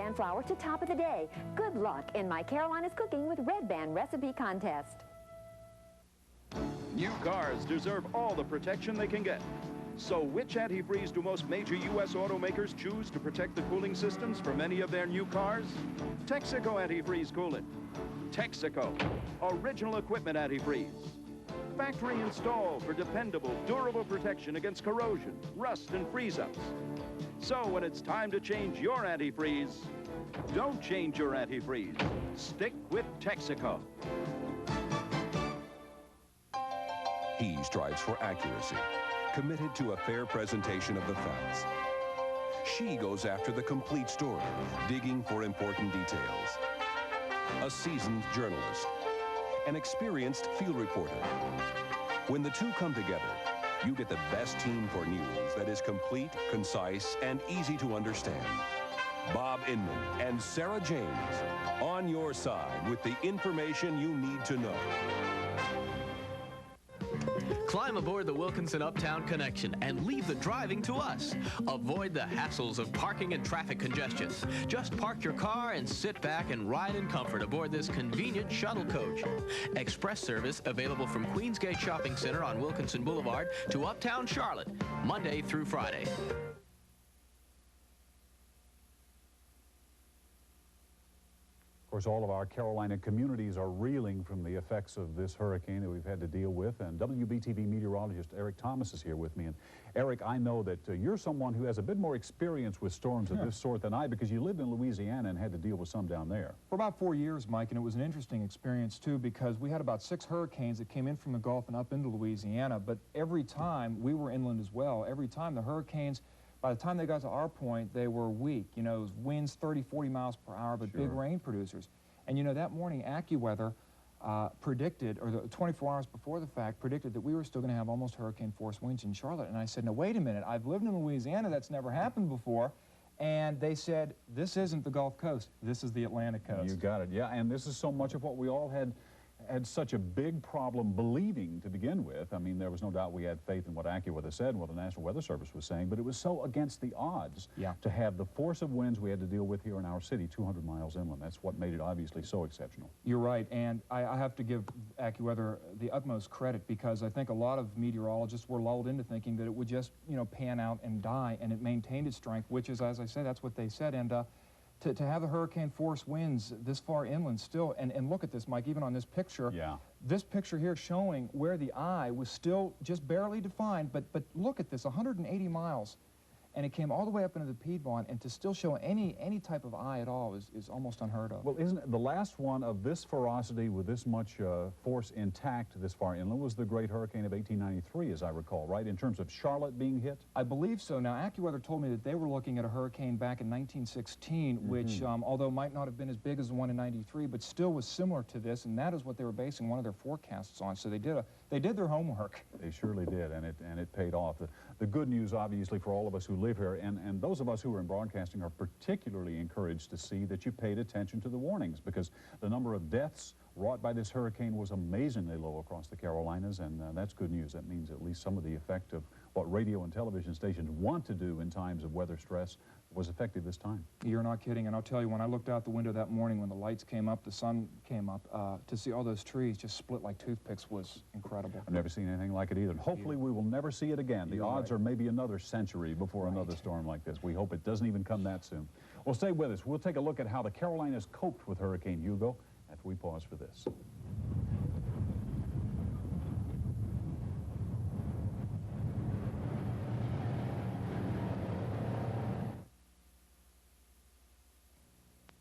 Band flour to top of the day. Good luck in My Carolina's Cooking with Red Band Recipe Contest. New cars deserve all the protection they can get. So which antifreeze do most major U.S. automakers choose to protect the cooling systems for many of their new cars? Texaco antifreeze coolant. Texaco, original equipment antifreeze. Factory installed for dependable, durable protection against corrosion, rust, and freeze-ups. So when it's time to change your antifreeze, don't change your antifreeze. Stick with Texaco. He strives for accuracy, committed to a fair presentation of the facts. She goes after the complete story, digging for important details. A seasoned journalist, an experienced field reporter. When the two come together, you get the best team for news that is complete, concise, and easy to understand. Bob Inman and Sarah James, on your side with the information you need to know. Climb aboard the Wilkinson Uptown Connection and leave the driving to us. Avoid the hassles of parking and traffic congestion. Just park your car and sit back and ride in comfort aboard this convenient shuttle coach. Express service available from Queensgate Shopping Center on Wilkinson Boulevard to Uptown Charlotte, Monday through Friday. Of course, all of our Carolina communities are reeling from the effects of this hurricane that we've had to deal with. And WBTV meteorologist Eric Thomas is here with me. And Eric, I know that you're someone who has a bit more experience with storms of this sort than I, because you lived in Louisiana and had to deal with some down there. For about 4 years, Mike, and it was an interesting experience, too, because we had about 6 hurricanes that came in from the Gulf and up into Louisiana. But every time, we were inland as well, every time the hurricanes, by the time they got to our point, they were weak. You know, winds 30, 40 miles per hour, but big rain producers. And, you know, that morning, AccuWeather predicted, or 24 hours before the fact, predicted that we were still going to have almost hurricane-force winds in Charlotte. And I said, now, wait a minute. I've lived in Louisiana. That's never happened before. And they said, this isn't the Gulf Coast. This is the Atlantic Coast. You got it. Yeah, and this is so much of what we all had such a big problem believing to begin with. I mean, there was no doubt we had faith in what AccuWeather said and what the National Weather Service was saying, but it was so against the odds to have the force of winds we had to deal with here in our city, 200 miles inland. That's what made it obviously so exceptional. You're right, and I have to give AccuWeather the utmost credit, because I think a lot of meteorologists were lulled into thinking that it would just, you know, pan out and die, and it maintained its strength, which is, as I said, that's what they said. And to have the hurricane-force winds this far inland still, and look at this, Mike, even on this picture. Yeah. This picture here showing where the eye was still just barely defined, but look at this, 180 miles. And it came all the way up into the Piedmont, and to still show any type of eye at all is almost unheard of. Well, isn't it the last one of this ferocity with this much force intact this far inland was the great hurricane of 1893, as I recall, right, in terms of Charlotte being hit? I believe so. Now, AccuWeather told me that they were looking at a hurricane back in 1916, which, although might not have been as big as the one in 93, but still was similar to this, and that is what they were basing one of their forecasts on. So they did their homework. They surely did, and it paid off. The good news, obviously, for all of us who live here, and those of us who are in broadcasting are particularly encouraged to see that you paid attention to the warnings, because the number of deaths wrought by this hurricane was amazingly low across the Carolinas, and that's good news. That means at least some of the effect of what radio and television stations want to do in times of weather stress was effective this time. You're not kidding, and I'll tell you, when I looked out the window that morning when the lights came up, the sun came up, to see all those trees just split like toothpicks was incredible. I've never seen anything like it either. And hopefully we will never see it again. The odds are maybe another century before another storm like this. We hope it doesn't even come that soon. Well, stay with us. We'll take a look at how the Carolinas coped with Hurricane Hugo after we pause for this.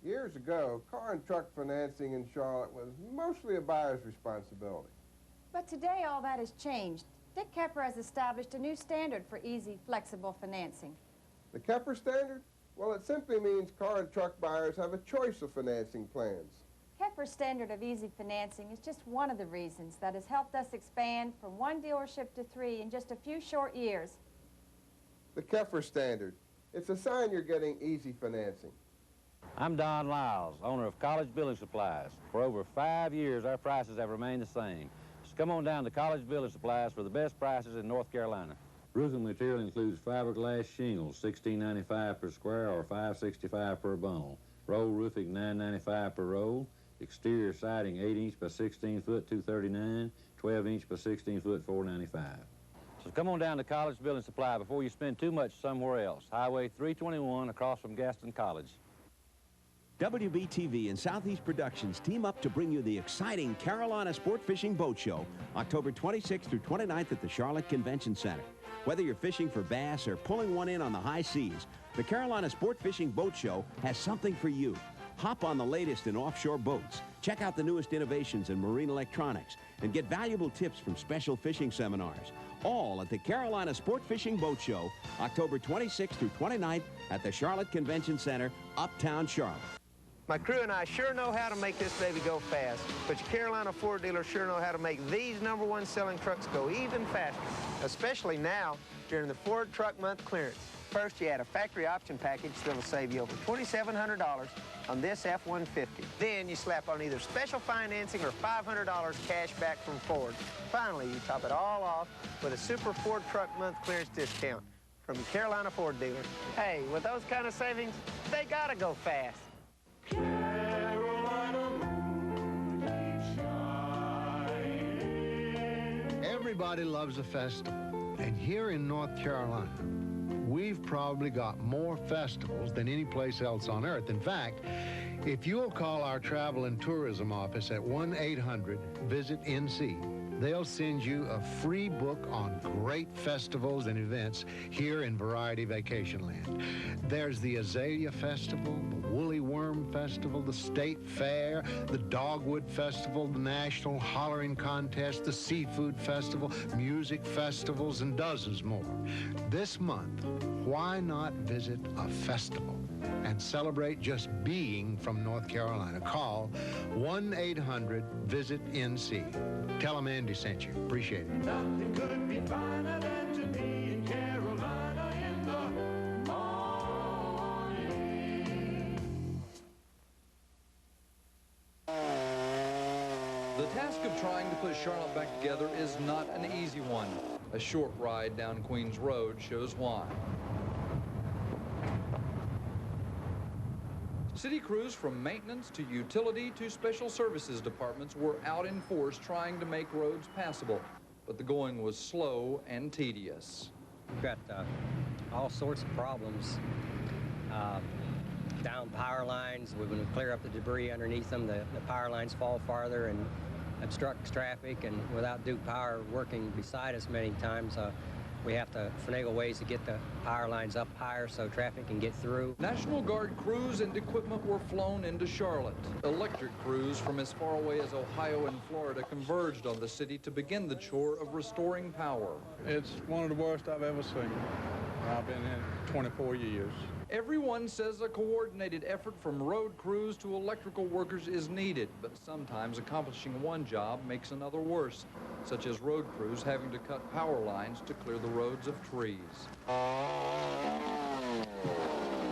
Years ago, car and truck financing in Charlotte was mostly a buyer's responsibility. But today all that has changed. Dick Kepper has established a new standard for easy, flexible financing. The Kepper standard? Well, it simply means car and truck buyers have a choice of financing plans. Kepper's standard of easy financing is just one of the reasons that has helped us expand from 1 dealership to 3 in just a few short years. The Kepper standard. It's a sign you're getting easy financing. I'm Don Lyles, owner of College Building Supplies. For over 5 years, our prices have remained the same. So come on down to College Building Supplies for the best prices in North Carolina. Roofing material includes fiberglass shingles, $16.95 per square or $5.65 per bundle. Roll roofing $9.95 per roll. Exterior siding 8-inch by 16 foot, $239. 12-inch by 16 foot, $495. So come on down to College Building Supply before you spend too much somewhere else. Highway 321 across from Gaston College. WBTV and Southeast Productions team up to bring you the exciting Carolina Sport Fishing Boat Show, October 26th through 29th at the Charlotte Convention Center. Whether you're fishing for bass or pulling one in on the high seas, the Carolina Sport Fishing Boat Show has something for you. Hop on the latest in offshore boats, check out the newest innovations in marine electronics, and get valuable tips from special fishing seminars. All at the Carolina Sport Fishing Boat Show, October 26th through 29th at the Charlotte Convention Center, Uptown Charlotte. My crew and I sure know how to make this baby go fast, but your Carolina Ford dealers sure know how to make these #1 selling trucks go even faster, especially now during the Ford Truck Month clearance. First, you add a factory option package that'll save you over $2,700 on this F-150. Then you slap on either special financing or $500 cash back from Ford. Finally, you top it all off with a super Ford Truck Month clearance discount from your Carolina Ford dealer. Hey, with those kind of savings, they gotta go fast. Everybody loves a festival, and here in North Carolina, we've probably got more festivals than any place else on earth. In fact, if you'll call our travel and tourism office at 1-800-VISIT-NC, they'll send you a free book on great festivals and events here in Variety Vacation Land. There's the Azalea Festival, the Woolly Worm Festival, the State Fair, the Dogwood Festival, the National Hollering Contest, the Seafood Festival, music festivals, and dozens more. This month, why not visit a festival and celebrate just being from North Carolina? Call 1-800-VISIT-NC. Tell them Andy sent you. Appreciate it. Nothing could be finer than to be in Carolina in the morning. The task of trying to put Charlotte back together is not an easy one. A short ride down Queens Road shows why. City crews from maintenance to utility to special services departments were out in force trying to make roads passable, but the going was slow and tedious. We've got all sorts of problems. Down power lines, we're going to clear up the debris underneath them. The power lines fall farther and obstructs traffic, and without Duke Power working beside us many times, we have to finagle ways to get the power lines up higher so traffic can get through. National Guard crews and equipment were flown into Charlotte. Electric crews from as far away as Ohio and Florida converged on the city to begin the chore of restoring power. It's one of the worst I've ever seen. I've been in 24 years. Everyone says a coordinated effort from road crews to electrical workers is needed, but sometimes accomplishing one job makes another worse, such as road crews having to cut power lines to clear the roads of trees.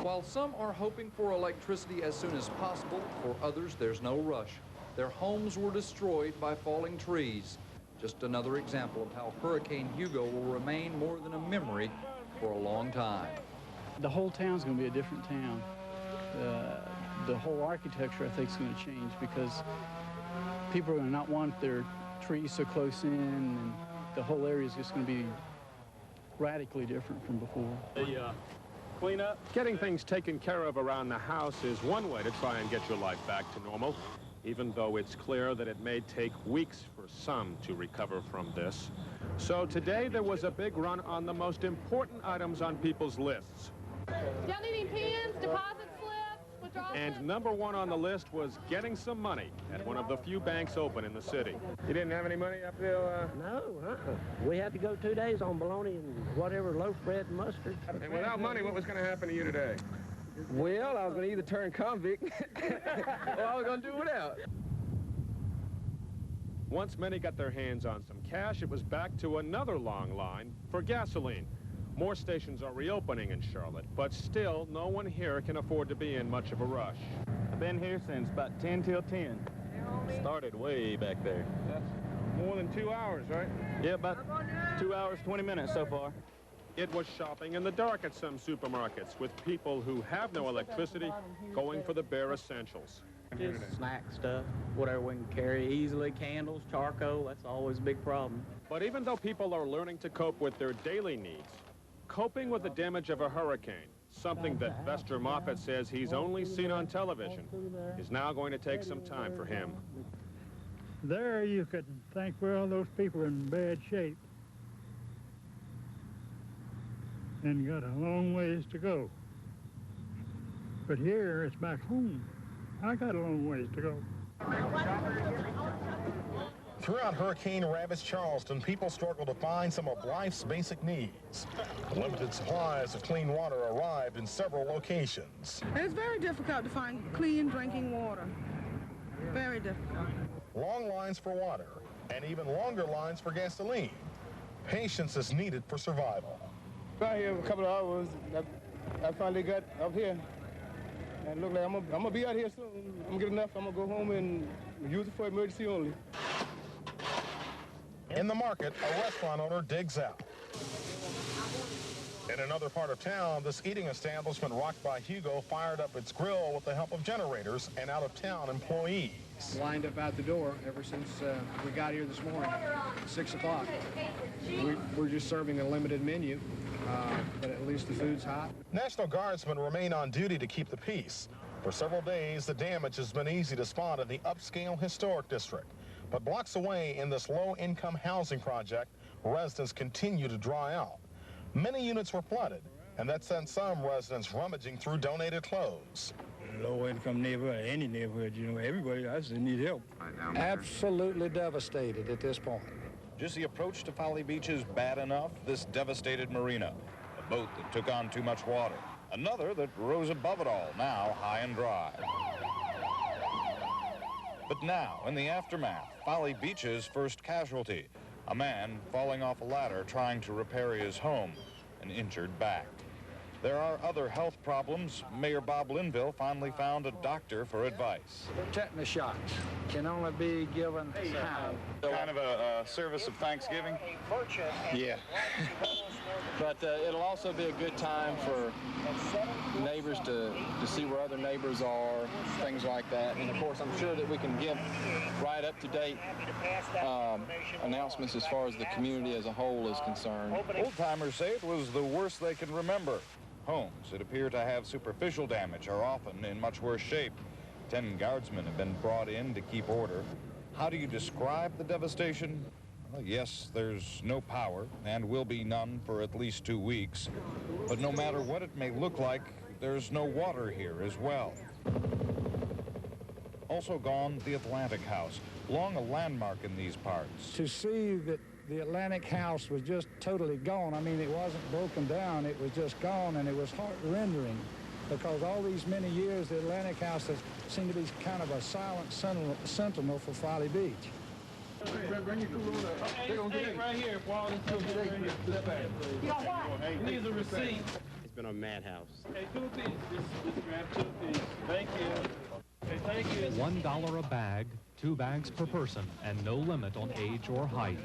While some are hoping for electricity as soon as possible, for others there's no rush. Their homes were destroyed by falling trees. Just another example of how Hurricane Hugo will remain more than a memory for a long time. The whole town's going to be a different town. The whole architecture, I think, is going to change because people are going to not want their trees so close in, and the whole area is just going to be radically different from before. The cleanup, getting things taken care of around the house is one way to try and get your life back to normal, even though it's clear that it may take weeks for some to recover from this. So today there was a big run on the most important items on people's lists. Y'all need any pens, deposit slips, withdrawal And number one on the list was getting some money at one of the few banks open in the city. You didn't have any money up till, No, we had to go 2 days on bologna and whatever, loaf bread and mustard. And without money, what was going to happen to you today? Well, I was going to either turn convict or I was going to do without. Once many got their hands on some cash, it was back to another long line for gasoline. More stations are reopening in Charlotte, but still, no one here can afford to be in much of a rush. I've been here since about 10 till 10. Started way back there. That's more than 2 hours, right? Yeah, about 2 hours, 20 minutes so far. It was shopping in the dark at some supermarkets, with people who have no electricity going for the bare essentials. Just snack stuff, whatever we can carry easily, candles, charcoal, that's always a big problem. But even though people are learning to cope with their daily needs, coping with the damage of a hurricane, something that Vester Moffett says he's only seen on television, is now going to take some time for him. There you could think, well, those people are in bad shape and got a long ways to go. But here, it's back home. I got a long ways to go. Throughout hurricane-ravaged Charleston, people struggle to find some of life's basic needs. Limited supplies of clean water arrived in several locations. It's very difficult to find clean drinking water. Very difficult. Long lines for water, and even longer lines for gasoline. Patience is needed for survival. Right here a couple of hours, I finally got up here. And look like I'm gonna be out here soon. I'm gonna get enough, I'm gonna go home and use it for emergency only. In the market, a restaurant owner digs out. In another part of town, this eating establishment rocked by Hugo fired up its grill with the help of generators and out-of-town employees. Lined up out the door ever since we got here this morning, 6 o'clock. We're just serving a limited menu, but at least the food's hot. National Guardsmen remain on duty to keep the peace. For several days, the damage has been easy to spot in the upscale historic district. But blocks away in this low-income housing project, residents continue to dry out. Many units were flooded, and that sent some residents rummaging through donated clothes. Low-income neighborhood, any neighborhood, you know, everybody I just need help. Absolutely devastated at this point. Just the approach to Folly Beach is bad enough, this devastated marina. A boat that took on too much water. Another that rose above it all, now high and dry. But now, in the aftermath, Folly Beach's first casualty. A man falling off a ladder trying to repair his home, an injured back. There are other health problems. Mayor Bob Linville finally found a doctor for advice. Tetanus shots can only be given how? Kind of a service of Thanksgiving? Yeah. But it'll also be a good time for neighbors to see where other neighbors are, things like that. And of course, I'm sure that we can give right up-to-date announcements as far as the community as a whole is concerned. Old-timers say it was the worst they can remember. Homes that appear to have superficial damage are often in much worse shape. 10 guardsmen have been brought in to keep order. How do you describe the devastation? Well, yes, there's no power, and will be none for at least 2 weeks. But no matter what it may look like, there's no water here as well. Also gone, the Atlantic House, long a landmark in these parts. To see that the Atlantic House was just totally gone. I mean, it wasn't broken down, it was just gone, and it was heart-rendering because all these many years, the Atlantic House has seemed to be kind of a silent sentinel for Folly Beach. Bring your food on up. They're going to get it right here. Here's a receipt. It's been a madhouse. Hey, 2 pieces. Just grab 2 pieces. Thank you. Hey, thank you. $1 a bag, 2 bags per person, and no limit on age or height.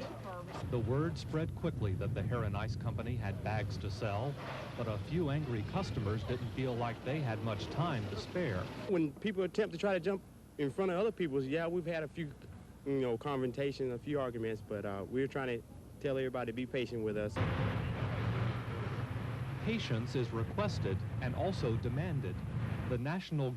The word spread quickly that the Hair and Ice Company had bags to sell, but a few angry customers didn't feel like they had much time to spare. When people attempt to try to jump in front of other people's, yeah, we've had a few, confrontations, a few arguments, but we're trying to tell everybody to be patient with us. Patience is requested and also demanded. The National